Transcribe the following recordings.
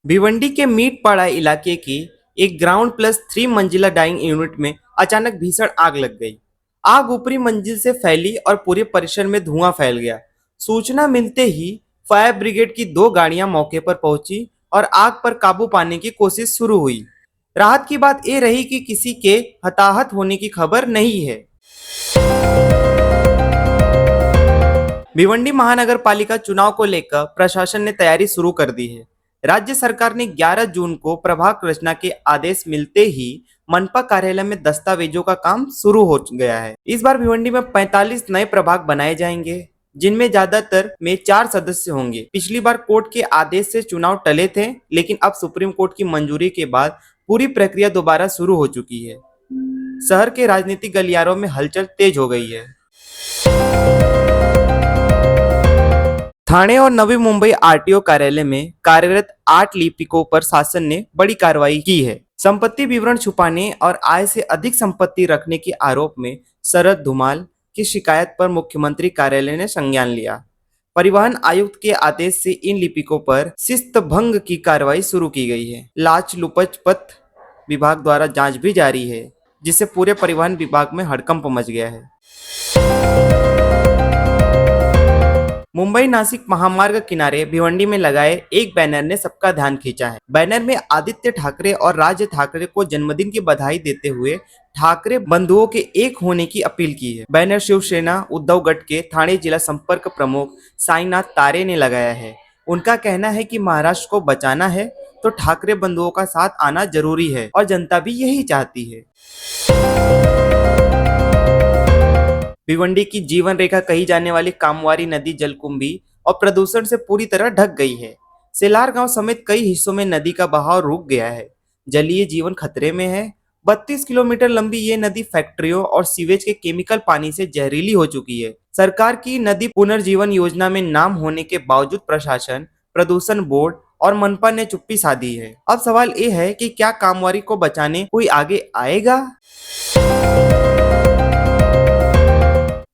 भिवंडी के मीटपाड़ा इलाके की एक ग्राउंड प्लस 3 मंजिला डाइंग यूनिट में अचानक भीषण आग लग गई। आग ऊपरी मंजिल से फैली और पूरे परिसर में धुआं फैल गया। सूचना मिलते ही फायर ब्रिगेड की 2 गाड़ियां मौके पर पहुंची और आग पर काबू पाने की कोशिश शुरू हुई। राहत की बात यह रही कि किसी के हताहत होने की खबर नहीं है। भिवंडी महानगर पालिका चुनाव को लेकर प्रशासन ने तैयारी शुरू कर दी है। राज्य सरकार ने 11 जून को प्रभाग रचना के आदेश मिलते ही मनपा कार्यालय में दस्तावेजों का काम शुरू हो गया है। इस बार भिवंडी में 45 नए प्रभाग बनाए जाएंगे, जिनमें ज्यादातर में 4 सदस्य होंगे। पिछली बार कोर्ट के आदेश से चुनाव टले थे, लेकिन अब सुप्रीम कोर्ट की मंजूरी के बाद पूरी प्रक्रिया दोबारा शुरू हो चुकी है। शहर के राजनीतिक गलियारों में हलचल तेज हो गई है। थाने और नवी मुंबई आरटीओ कार्यालय में कार्यरत 8 लिपिकों पर शासन ने बड़ी कार्रवाई की है। संपत्ति विवरण छुपाने और आय से अधिक संपत्ति रखने के आरोप में शरद धुमाल की शिकायत पर मुख्यमंत्री कार्यालय ने संज्ञान लिया। परिवहन आयुक्त के आदेश से इन लिपिकों पर शिस्त भंग की कार्रवाई शुरू की गई है। लाच लुपचपत विभाग द्वारा जांच भी जारी है, जिससे पूरे परिवहन विभाग में हड़कंप मच गया है। मुंबई नासिक महामार्ग किनारे भिवंडी में लगाए एक बैनर ने सबका ध्यान खींचा है। बैनर में आदित्य ठाकरे और राज ठाकरे को जन्मदिन की बधाई देते हुए ठाकरे बंधुओं के एक होने की अपील की है। बैनर शिवसेना उद्धव गट के ठाणे जिला संपर्क प्रमुख साईनाथ तारे ने लगाया है। उनका कहना है कि महाराष्ट्र को बचाना है तो ठाकरे बंधुओं का साथ आना जरूरी है और जनता भी यही चाहती है। भिवंडी की जीवन रेखा कही जाने वाली कामवारी नदी जलकुंभी और प्रदूषण से पूरी तरह ढक गई है। सेलार गांव समेत कई हिस्सों में नदी का बहाव रुक गया है। जलीय जीवन खतरे में है। 32 किलोमीटर लंबी ये नदी फैक्ट्रियों और सीवेज के केमिकल पानी से जहरीली हो चुकी है। सरकार की नदी पुनर्जीवन योजना में नाम होने के बावजूद प्रशासन, प्रदूषण बोर्ड और मनपा ने चुप्पी साधी है। अब सवाल ये है कि क्या कामवारी को बचाने कोई आगे आएगा?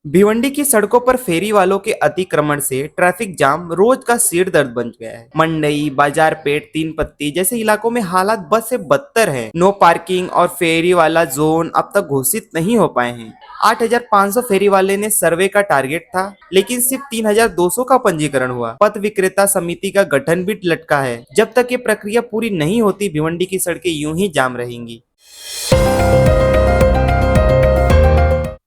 भिवंडी की सड़कों पर फेरी वालों के अतिक्रमण से ट्रैफिक जाम रोज का सिर दर्द बन गया है। मंडई, बाजारपेट, तीन पत्ती जैसे इलाकों में हालात बद से बदतर हैं। नो पार्किंग और फेरी वाला जोन अब तक घोषित नहीं हो पाए हैं। 8,500 फेरी वाले ने सर्वे का टारगेट था, लेकिन सिर्फ 3,200 का पंजीकरण हुआ। पथ विक्रेता समिति का गठन भी लटका है। जब तक ये प्रक्रिया पूरी नहीं होती, भिवंडी की सड़कें यूं ही जाम रहेंगी।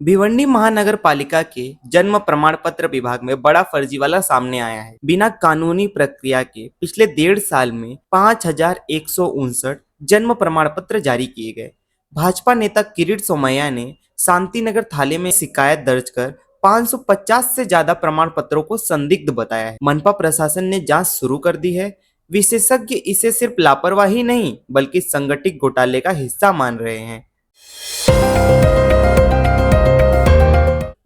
भिवंडी महानगर पालिका के जन्म प्रमाण पत्र विभाग में बड़ा फर्जीवाला सामने आया है। बिना कानूनी प्रक्रिया के पिछले 1.5 साल में 5,159 जन्म प्रमाण पत्र जारी किए गए। भाजपा नेता किरीट सोमैया ने शांतिनगर थाने में शिकायत दर्ज कर 550 से ज्यादा प्रमाण पत्रों को संदिग्ध बताया है। मनपा प्रशासन ने जांच शुरू कर दी है। विशेषज्ञ इसे सिर्फ लापरवाही नहीं बल्कि संगठित घोटाले का हिस्सा मान रहे हैं।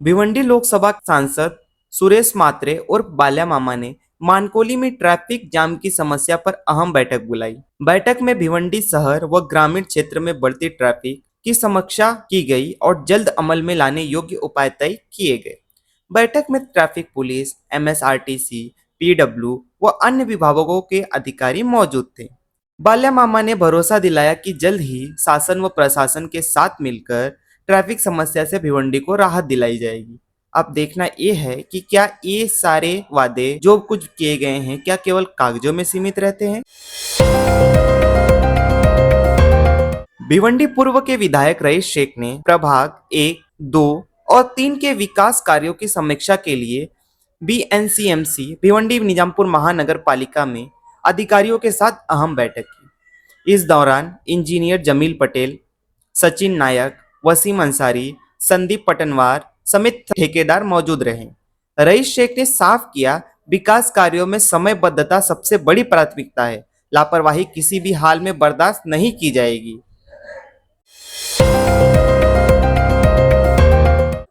भिवंडी लोकसभा सांसद सुरेश मात्रे और बाल्या मामा ने मानकोली में ट्रैफिक जाम की समस्या पर अहम बैठक बुलाई। बैठक में भिवंडी शहर व ग्रामीण क्षेत्र में बढ़ती ट्रैफिक की समीक्षा की गई और जल्द अमल में लाने योग्य उपाय तय किए गए। बैठक में ट्रैफिक पुलिस, MSRTC, PW व अन्य विभागों के अधिकारी मौजूद थे। बाल्या मामा ने भरोसा दिलाया कि जल्द ही शासन व प्रशासन के साथ मिलकर ट्रैफिक समस्या से भिवंडी को राहत दिलाई जाएगी। अब देखना ये है कि क्या ये सारे वादे जो कुछ किए गए हैं क्या केवल कागजों में सीमित रहते हैं। भिवंडी पूर्व के विधायक रईस शेख ने प्रभाग 1, 2 और 3 के विकास कार्यों की समीक्षा के लिए BNCMC भिवंडी निजामपुर महानगर पालिका में अधिकारियों के साथ अहम बैठक की। इस दौरान इंजीनियर जमील पटेल, सचिन नायक, वसीम अंसारी, संदीप पटनवार समेत ठेकेदार मौजूद रहे। रईस शेख ने साफ किया, विकास कार्यों में समयबद्धता सबसे बड़ी प्राथमिकता है। लापरवाही किसी भी हाल में बर्दाश्त नहीं की जाएगी।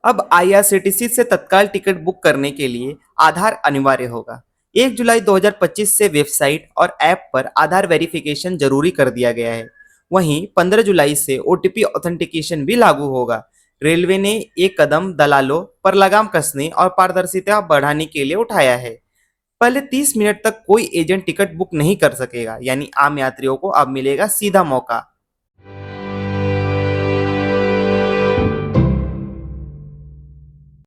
अब IRCTC से तत्काल टिकट बुक करने के लिए आधार अनिवार्य होगा। 1 जुलाई 2025 से वेबसाइट और ऐप पर आधार वेरिफिकेशन जरूरी कर दिया गया है। वहीं 15 जुलाई से OTP ऑथेंटिकेशन भी लागू होगा। रेलवे ने एक कदम दलालों पर लगाम कसने और पारदर्शिता बढ़ाने के लिए उठाया है। पहले 30 मिनट तक कोई एजेंट टिकट बुक नहीं कर सकेगा, यानी आम यात्रियों को अब मिलेगा सीधा मौका।